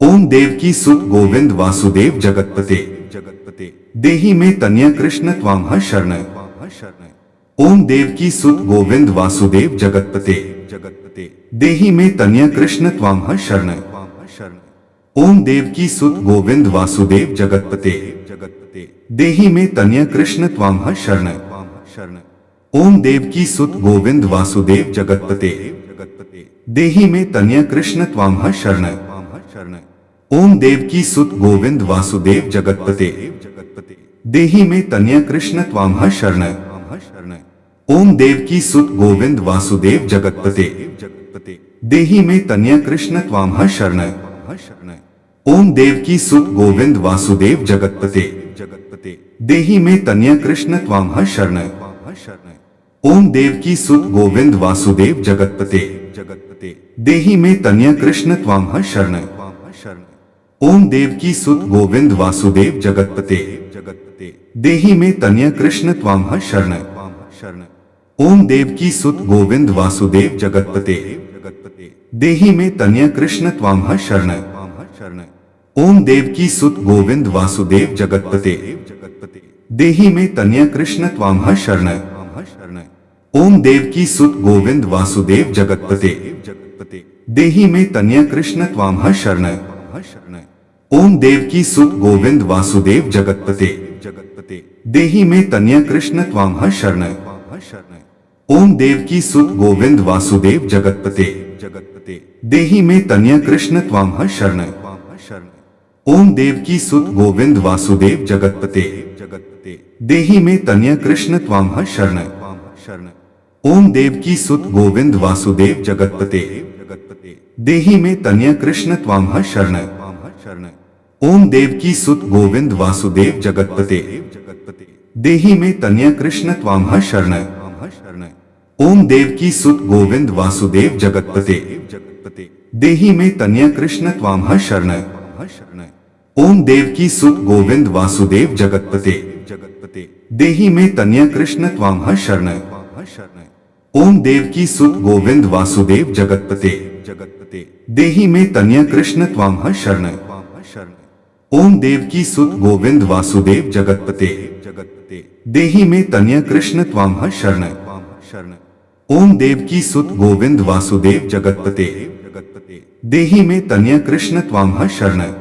ओम देवकी सुत गोविंद वासुदेव जगतपते जगतपते देहि में तनय कृष्ण त्वामः शरणय। ओम देवकी सुत गोविंद वासुदेव जगतपते जगतपते देहि में तनय कृष्ण त्वामः शरणय। ओम देवकी सुत गोविंद वासुदेव जगतपते जगतपते देहि में तनय कृष्ण त्वामः शरणय। ओम देवकी सुत गोविंद वासुदेव जगतपते जगतपते देहि में तनय कृष्ण त्वामः शरणय। ओम देवकी सुत गोविंद वासुदेव जगतपते जगतपते देहि में तनय कृष्ण त्वामः शरणय। ओम देवकी सुत गोविंद वासुदेव जगतपते जगतपते देहि में तनय कृष्ण त्वामः शरणय। ओम देवकी सुत गोविंद वासुदेव जगतपते जगतपते देहि में तनय कृष्ण त्वामः शरणय। ओम देवकी सुत गोविंद वासुदेव जगतपते जगतपते देहि में तनय कृष्ण त्वामः शरणय। ओम देवकी सुत गोविंद वासुदेव जगतपते जगतपते देहि में तनय कृष्ण त्वामः शरणय। ओम देवकी सुत गोविंद वासुदेव जगतपते जगतपते देहि में तनय कृष्ण त्वामः शरणय। ओम देवकी सुत गोविंद वासुदेव जगतपते जगतपते देहि में तनय कृष्ण त्वामः शरणय। ओम देवकी सुत गोविंद वासुदेव जगतपते जगतपते देहि में तनय कृष्ण त्वामः शरणय। ओम देवकी सुत गोविंद वासुदेव जगतपते जगतपते देहि में तनय कृष्ण त्वामः शरणय। ओम देवकी सुत गोविंद वासुदेव जगतपते जगतपते देहि में तनय कृष्ण त्वामः शरणय। ओम देवकी सुत गोविंद वासुदेव जगतपते जगतपते देहि में तनय कृष्ण त्वामः शरणय। ओम देवकी सुत गोविंद वासुदेव जगतपते जगतपते देहि में तनय कृष्ण त्वामः शरणय। ओम देवकी सुत गोविंद वासुदेव जगतपते जगतपते देहि में तनय कृष्ण त्वामः शरणय। ओम देवकी सुत गोविंद वासुदेव जगतपते जगतपते देहि में तनय कृष्ण त्वामः शरणय। ओम देवकी सुत गोविंद वासुदेव जगतपते जगतपते देहि में तनय कृष्ण त्वामः शरणय। ओम देवकी सुत गोविंद वासुदेव जगतपते जगतपते देहि में तनय कृष्ण त्वामः शरणय। ओम देवकी सुत गोविंद वासुदेव जगतपते जगतपते देहि में तनय कृष्ण त्वामः शरणय। ओम देवकी सुत गोविंद वासुदेव जगतपते जगतपते देहि में तनय कृष्ण त्वामः शरणय।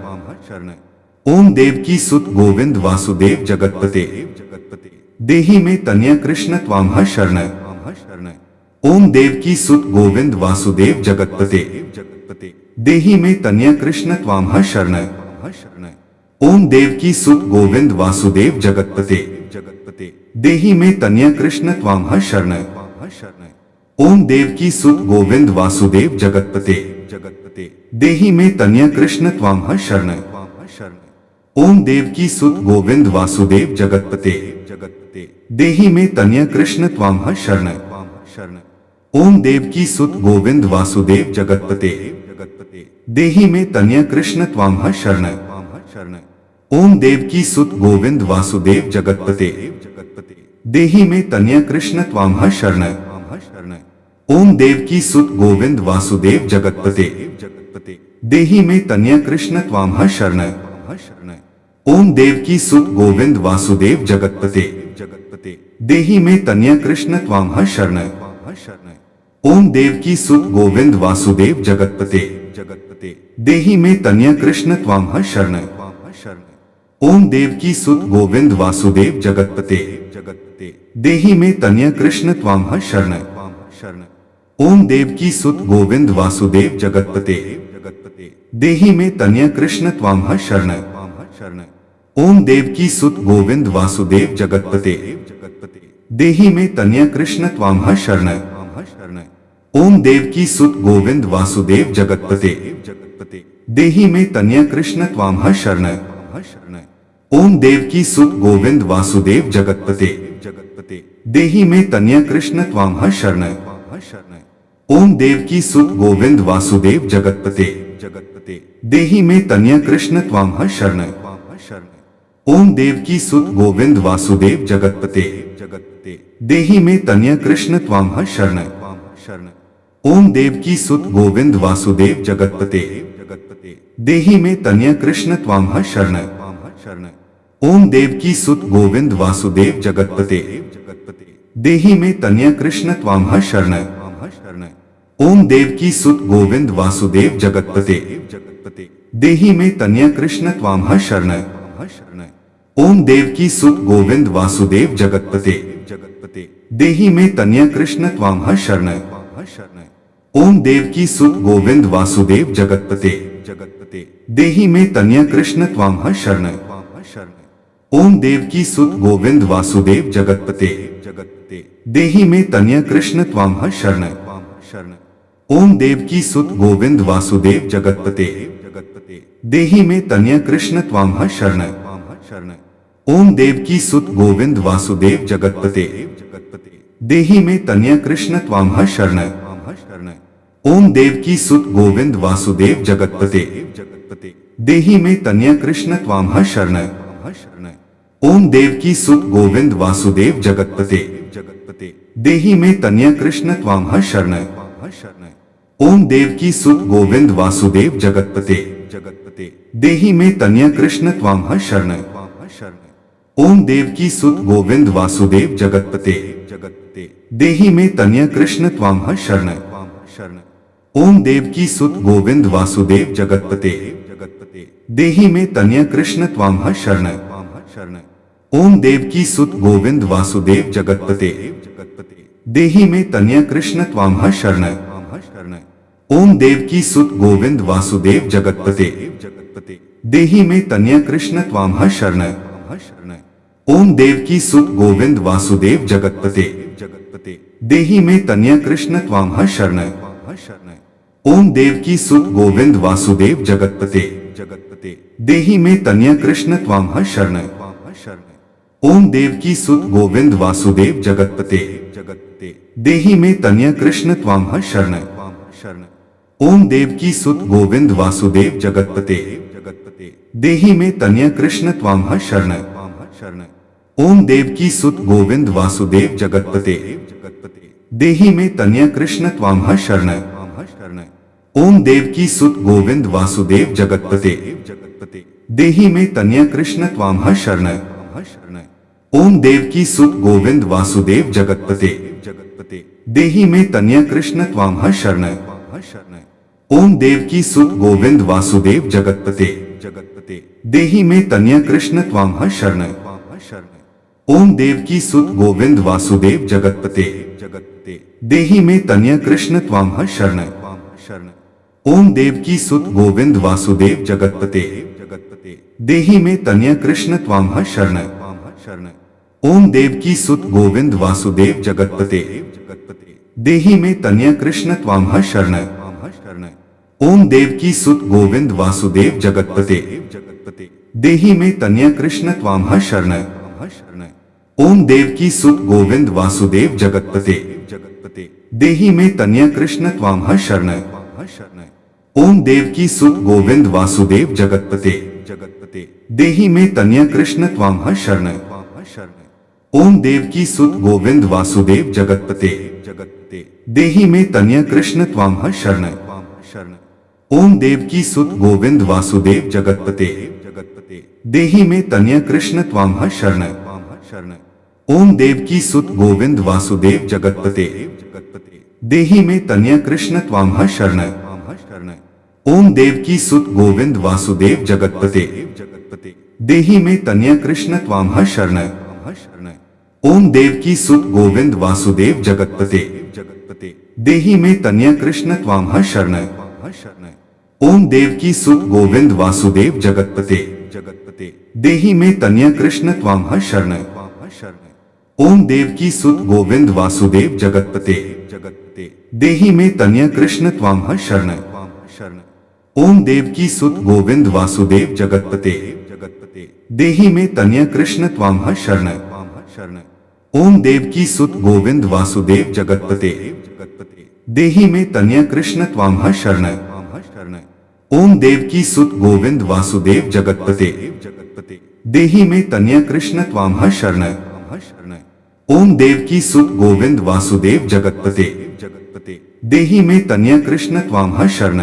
ओम देवकी सुत गोविंद वासुदेव जगतपते जगतपते देहि में तनय कृष्ण त्वामः शरणय। ओम देवकी सुत गोविंद वासुदेव जगतपते जगतपते देहि में तनय कृष्ण त्वामः शरणय। ओम देवकी सुत गोविंद वासुदेव जगतपते जगतपते देहि में तनय कृष्ण त्वामः शरणय। ओम देवकी सुत गोविंद वासुदेव जगतपते जगतपते देहि में तनय कृष्ण त्वामः शरणय। ओम देवकी सुत गोविंद वासुदेव जगतपते जगतपते देहि में तनय कृष्ण त्वामः शरणय। ओम देवकी सुत गोविंद वासुदेव जगतपते जगतपते देहि में तनय कृष्ण त्वामः शरणय। ओम देवकी सुत गोविंद वासुदेव जगतपते जगतपते देहि में तनय कृष्ण त्वामः शरणय। ओम देवकी सुत गोविंद वासुदेव जगतपते जगतपते देहि में तनय कृष्ण त्वामः शरणय। ओम देवकी सुत गोविंद वासुदेव जगतपते जगतपते देहि में तनय कृष्ण त्वामः शरणय। ओम देवकी सुत गोविंद वासुदेव जगतपते जगतपते देहि में तनय कृष्ण त्वामः शरणय। ओम देवकी सुत गोविंद वासुदेव जगतपते जगतपते देहि में तनय कृष्ण त्वामः शरणय। ओम देवकी सुत गोविंद वासुदेव जगतपते जगतपते देहि में तनय कृष्ण त्वामः शरणय। ओम देवकी सुत गोविंद वासुदेव जगतपते जगतपते देहि में तनय कृष्ण त्वामः शरणय। ओम देवकी सुत गोविंद वासुदेव जगतपते जगतपते देहि में तनय कृष्ण त्वामः शरणय। ओम देवकी सुत गोविंद वासुदेव जगतपते जगतपते देहि में तनय कृष्ण त्वामः शरणय। ओम देवकी सुत गोविंद वासुदेव जगतपते जगतपते देहि में तनय कृष्ण त्वामः शरणय। ओम देवकी सुत गोविंद वासुदेव जगतपते जगतपते देहि में तनय कृष्ण त्वामः शरणय। ओम देवकी सुत गोविंद वासुदेव जगतपते जगतपते देहि मे तनय कृष्ण त्वामः शरण। ओम देवकी सुत गोविंद वासुदेव जगतपते देहि मे तनय कृष्ण त्वामः शरण। ओम देवकी सुत गोविंद वासुदेव जगतपते देहि मे तनय कृष्ण त्वामः शरण। ओम देवकी सुत गोविंद वासुदेव जगतपते देहि मे तनय कृष्ण त्वामः शरण। ओम देवकी सुत गोविंद वासुदेव जगतपते देहि मे तनय कृष्ण त्वामः शरण। ओम देवकी सुत गोविंद वासुदेव जगतपते देहि मे तनय कृष्ण त्वामः शरण। ओम देवकी सुत गोविंद वासुदेव जगतपते देहि मे तनय कृष्ण त्वामः शरण। ओम देवकी सुत गोविंद वासुदेव जगतपते देहि मे तनय कृष्ण त्वामः शरण। ओम देवकी सुत गोविंद वासुदेव जगतपते देहि मे तनय कृष्ण त्वामः शरण। ओम देवकी सुत गोविंद वासुदेव जगतपते देहि मे तनय कृष्ण त्वामः शरण। ओम देवकी सुत गोविंद वासुदेव जगतपते देहि मे तनय कृष्ण त्वामः शरण। ओम देवकी सुत गोविंद वासुदेव जगतपते देहि मे तनय कृष्ण त्वामः शरण। ओम देवकी सुत गोविंद वासुदेव जगतपते देहि मे तनय कृष्ण त्वामः शरण। ओम देवकी सुत गोविंद वासुदेव जगतपते देहि मे तनय कृष्ण त्वामः शरण। ओम देवकी सुत गोविंद वासुदेव जगतपते देहि मे तनय कृष्ण त्वामः शरण। ओम देवकी सुत गोविंद वासुदेव जगतपते देहि मे तनय कृष्ण त्वामः शरण। ओम देवकी सुत गोविंद वासुदेव जगतपते देहि मे तनय कृष्ण त्वामः शरण। ओम देवकी सुत गोविंद वासुदेव जगतपते देहि मे तनय कृष्ण त्वामः शरण। ओम देवकी सुत गोविंद वासुदेव जगतपते देहि मे तनय कृष्ण त्वामः शरण। ओम देवकी सुत गोविंद वासुदेव जगतपते देहि मे तनय कृष्ण त्वामः शरण। ओम देवकी सुत गोविंद वासुदेव जगतपते देहि मे तनय कृष्ण त्वामः शरण। ओम देवकी सुत गोविंद वासुदेव जगतपते देहि मे तनय कृष्ण त्वामः शरण। ओम देवकी सुत गोविंद वासुदेव जगतपते देहि मे तनय कृष्ण त्वामः शरण। ओम देवकी सुत गोविंद वासुदेव जगतपते देहि मे तनय कृष्ण त्वामः शरण। ओम देवकी सुत गोविंद वासुदेव जगतपते देहि मे तनय कृष्ण त्वामः शरण। ओम देवकी सुत गोविंद वासुदेव जगतपते देहि मे तनय कृष्ण त्वामः शरण। ओम देवकी सुत गोविंद वासुदेव जगतपते देहि मे तनय कृष्ण त्वामः शरण। ओम देवकी सुत गोविंद वासुदेव जगतपते देहि मे तनय कृष्ण त्वामः शरण। ओम देवकी सुत गोविंद वासुदेव जगतपते देहि मे तनय कृष्ण त्वामः शरण। ओम देवकी सुत गोविंद वासुदेव जगतपते देहि मे तनय कृष्ण त्वामः शरण। ओम देवकी सुत गोविंद वासुदेव जगतपते देहि मे तनय कृष्ण त्वामः शरण। ओम देवकी सुत गोविंद वासुदेव जगतपते देहि मे तनय कृष्ण त्वामः शरण। ओम देवकी सुत गोविंद वासुदेव जगतपते देहि मे तनय कृष्ण त्वामः शरण। ओम देवकी सुत गोविंद वासुदेव जगतपते देहि मे तनय कृष्ण त्वामः शरण। ओम देवकी सुत गोविंद वासुदेव जगतपते देहि मे तनय कृष्ण त्वामः शरण। ओम देवकी सुत गोविंद वासुदेव जगतपते देहि मे तनय कृष्ण त्वामः शरण। ओम देवकी सुत गोविंद वासुदेव जगतपते देहि मे तनय कृष्ण त्वामः शरण। ओम देवकी सुत गोविंद वासुदेव जगतपते देहि मे तनय कृष्ण त्वामः शरण। ओम देवकी सुत गोविंद वासुदेव जगतपते देहि मे तनय कृष्ण त्वामः शरण। ओम देवकी सुत गोविंद वासुदेव जगतपते देहि मे तनय कृष्ण त्वामः शरण।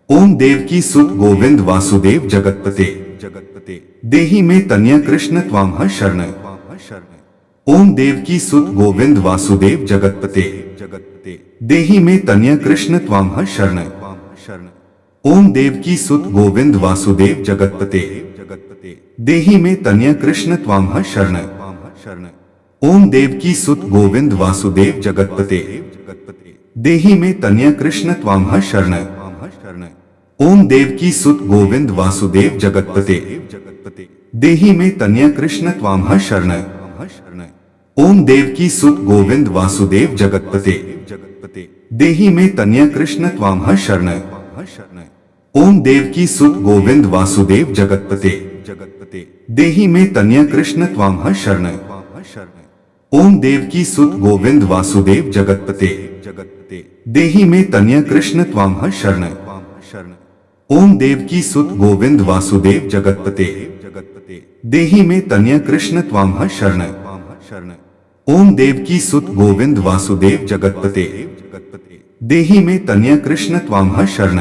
ओम देवकी सुत गोविंद वासुदेव जगतपते जगतपते देहि मे तनय कृष्ण त्वामः शरण। ओम देवकी सुत गोविंद वासुदेव जगतपते जगतपते देहि मे तनय कृष्ण त्वामः शरण। ओम देवकी सुत गोविंद वासुदेव जगतपते जगतपते देहि मे तनय कृष्ण त्वामः शरण। ओम देवकी सुत गोविंद वासुदेव जगतपते जगतपते देहि मे तनय कृष्ण त्वामः शरण। ओम देवकी सुत गोविंद वासुदेव जगतपते जगतपते देहि मे तनय कृष्ण त्वामः शरण। ओम देवकी सुत गोविंद वासुदेव जगतपते जगतपते देहि मे तनय कृष्ण त्वामः शरण। ओम देवकी सुत गोविंद वासुदेव जगतपते जगतपते देहि मे तनय कृष्ण त्वामः शरण। ओम देवकी सुत गोविंद वासुदेव जगतपते जगतपते देहि मे तनय कृष्ण त्वामः शरण। ओम देवकी सुत गोविंद वासुदेव जगतपते जगतपते देहि मे तनय कृष्ण त्वामः शरण। ओम देवकी सुत गोविंद वासुदेव जगतपते जगतपते देहि मे तनय कृष्ण त्वामः शरण।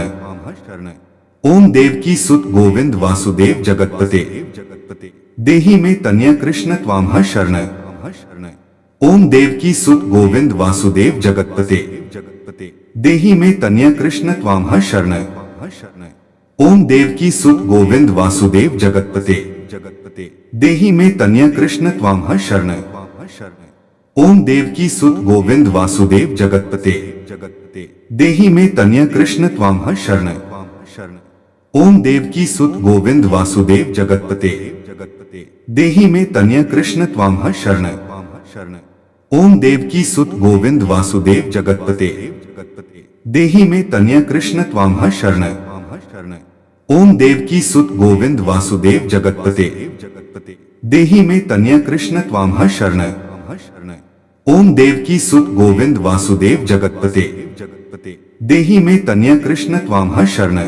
ओम देवकी सुत गोविंद वासुदेव जगतपते जगतपते देहि मे तनय कृष्ण त्वामः शरण। ओम देवकी सुत गोविंद वासुदेव जगतपते जगतपते देहि मे तनय कृष्ण त्वामः शरण। ओम देवकी सुत गोविंद वासुदेव जगतपते जगतपते देहि मे तनय कृष्ण त्वामः शरण। ओम देवकी सुत गोविंद वासुदेव जगतपते जगतपते देहि मे तनय कृष्ण त्वामः शरण। ओम देवकी सुत गोविंद वासुदेव जगतपते जगतपते देहि मे तनय कृष्ण त्वामः शरण। ओम देवकी सुत गोविंद वासुदेव जगतपते जगतपते देहि मे तनय कृष्ण त्वामः शरण। ओम देवकी सुत गोविंद वासुदेव जगतपते जगतपते देहि मे तनय कृष्ण त्वामः शरण। ओम देवकी सुत गोविंद वासुदेव जगतपते जगतपते देहि मे तनय कृष्ण त्वामः शरण।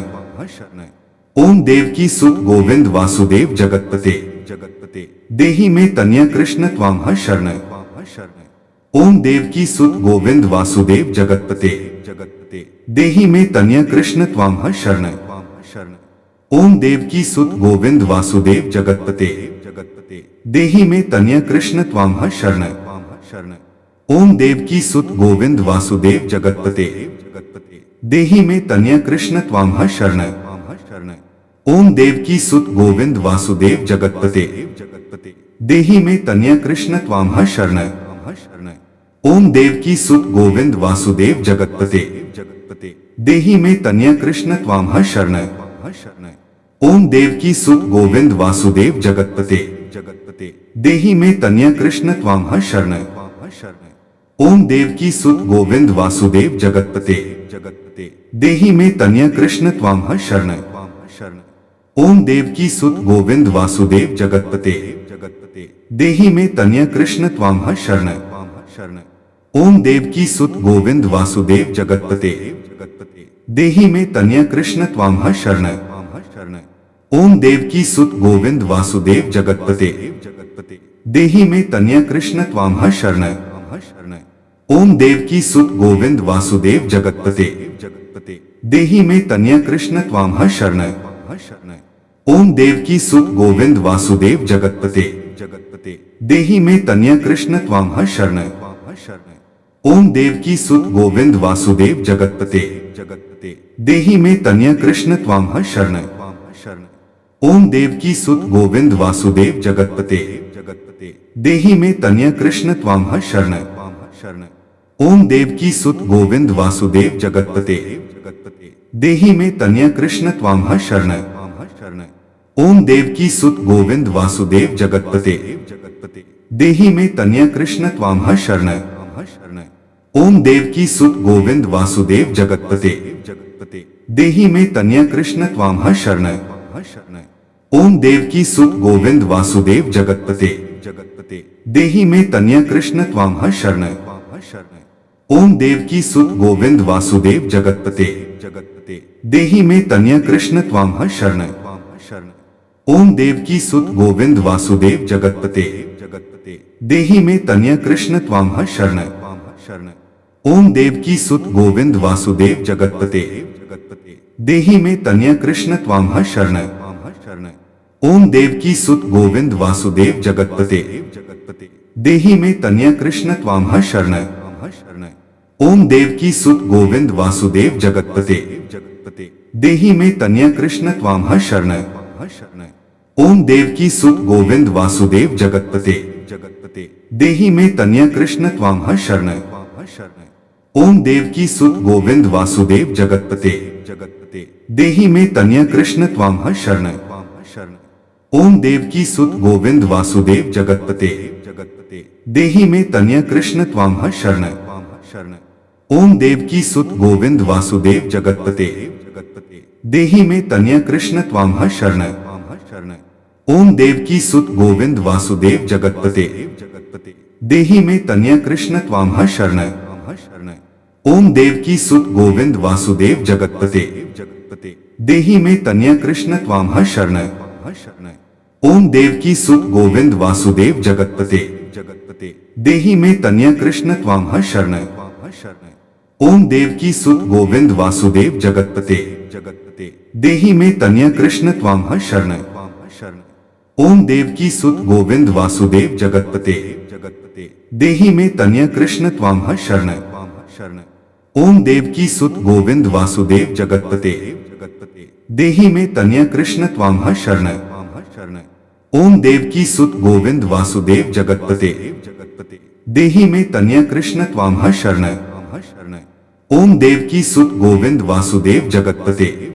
ओम देवकी सुत गोविंद वासुदेव जगतपते जगतपते देहि मे तनय कृष्ण त्वामः शरण। ओम देवकी सुत गोविंद वासुदेव जगतपते जगतपते देहि मे तनय कृष्ण त्वामः शरण। ओम देवकी सुत गोविंद वासुदेव जगतपते जगतपते देहि मे तनय कृष्ण त्वामः शरण। ओम देवकी सुत गोविंद वासुदेव जगतपते जगतपते देहि मे तनय कृष्ण त्वामः शरण। ओम देवकी सुत गोविंद वासुदेव जगतपते जगतपते देहि मे तनय कृष्ण त्वामः शरण। ओम देवकी सुत गोविंद वासुदेव जगतपते जगतपते देहि मे तनय कृष्ण त्वामः शरण। ओम देवकी सुत गोविंद वासुदेव जगतपते जगतपते देहि मे तनय कृष्ण त्वामः शरण। ओम देवकी सुत गोविंद वासुदेव जगतपते जगतपते देहि मे तनय कृष्ण त्वामः शरण। ओम देवकी सुत गोविंद वासुदेव जगतपते जगतपते देहि मे तनय कृष्ण त्वामः शरण। ओम देवकी सुत गोविंद वासुदेव जगतपते जगतपते देहि मे तनय कृष्ण त्वामः शरण। ओम देवकी सुत गोविंद वासुदेव जगतपते जगतपते देहि मे तनय कृष्ण त्वामः शरण। ओम देवकी सुत गोविंद वासुदेव जगतपते जगतपते देहि मे तनय कृष्ण त्वामः शरण। ओम देवकी सुत गोविंद वासुदेव जगतपते जगतपते देहि मे तनय कृष्ण त्वामः शरण। ओम देवकी सुत गोविंद वासुदेव जगतपते जगतपते देहि मे तनय कृष्ण त्वामः शरण। ओम देवकी सुत गोविंद वासुदेव जगतपते जगतपते देहि मे तनय कृष्ण त्वामः शरण। ओम देवकी सुत गोविंद वासुदेव जगतपते जगतपते देहि मे तनय कृष्ण त्वामः शरण। ओम देवकी सुत गोविंद वासुदेव जगतपते जगतपते देहि मे तनय कृष्ण त्वामः शरण। ओम देवकी सुत गोविंद वासुदेव जगतपते जगतपते देहि मे तनय कृष्ण त्वामः शरण। ओम देवकी सुत गोविंद वासुदेव जगतपते जगतपते देहि मे तनय कृष्ण त्वामः शरण। ओम देवकी सुत गोविंद वासुदेव जगतपते जगतपते देहि मे तनय कृष्ण त्वामः शरण। ओम देवकी सुत गोविंद वासुदेव जगतपते जगतपते देहि मे तनय कृष्ण त्वामः शरण। ओम देवकी सुत गोविंद वासुदेव जगतपते जगतपते देहि मे तनय कृष्ण त्वामः शरण। ओम देवकी सुत गोविंद वासुदेव जगतपते देहि मे तनय कृष्ण त्वामः शरण। ओम देवकी सुत गोविंद वासुदेव जगतपते देहि मे तनय कृष्ण त्वामः शरण। ओम देवकी सुत गोविंद वासुदेव जगतपते देहि मे तनय कृष्ण त्वामः शरण। ओम देवकी सुत गोविंद वासुदेव जगतपते देहि मे तनय कृष्ण त्वामः शरण। ओम देवकी सुत गोविंद वासुदेव जगतपते देहि मे तनय कृष्ण त्वामः शरण। ओम देवकी सुत गोविंद वासुदेव जगतपते देहि मे तनय कृष्ण त्वामः शरण। ओम देवकी सुत गोविंद वासुदेव जगतपते देहि मे तनय कृष्ण त्वामः शरण। ओम देवकी सुत गोविंद वासुदेव जगतपते देहि मे तनय कृष्ण त्वामः शरण। ओम देवकी सुत गोविंद वासुदेव जगतपते देहि मे तनय कृष्ण त्वामः शरण। ओम देवकी सुत गोविंद वासुदेव जगतपते देहि मे तनय कृष्ण त्वामः शरण। ओम देवकी सुत गोविंद वासुदेव जगतपते देहि मे तनय कृष्ण त्वामः शरण। ओम देवकी सुत गोविंद वासुदेव जगतपते देहि मे तनय कृष्ण त्वामः शरण। ओम देवकी सुत गोविंद वासुदेव जगतपते देहि मे तनय कृष्ण त्वामः शरण। ओम देवकी सुत गोविंद वासुदेव जगतपते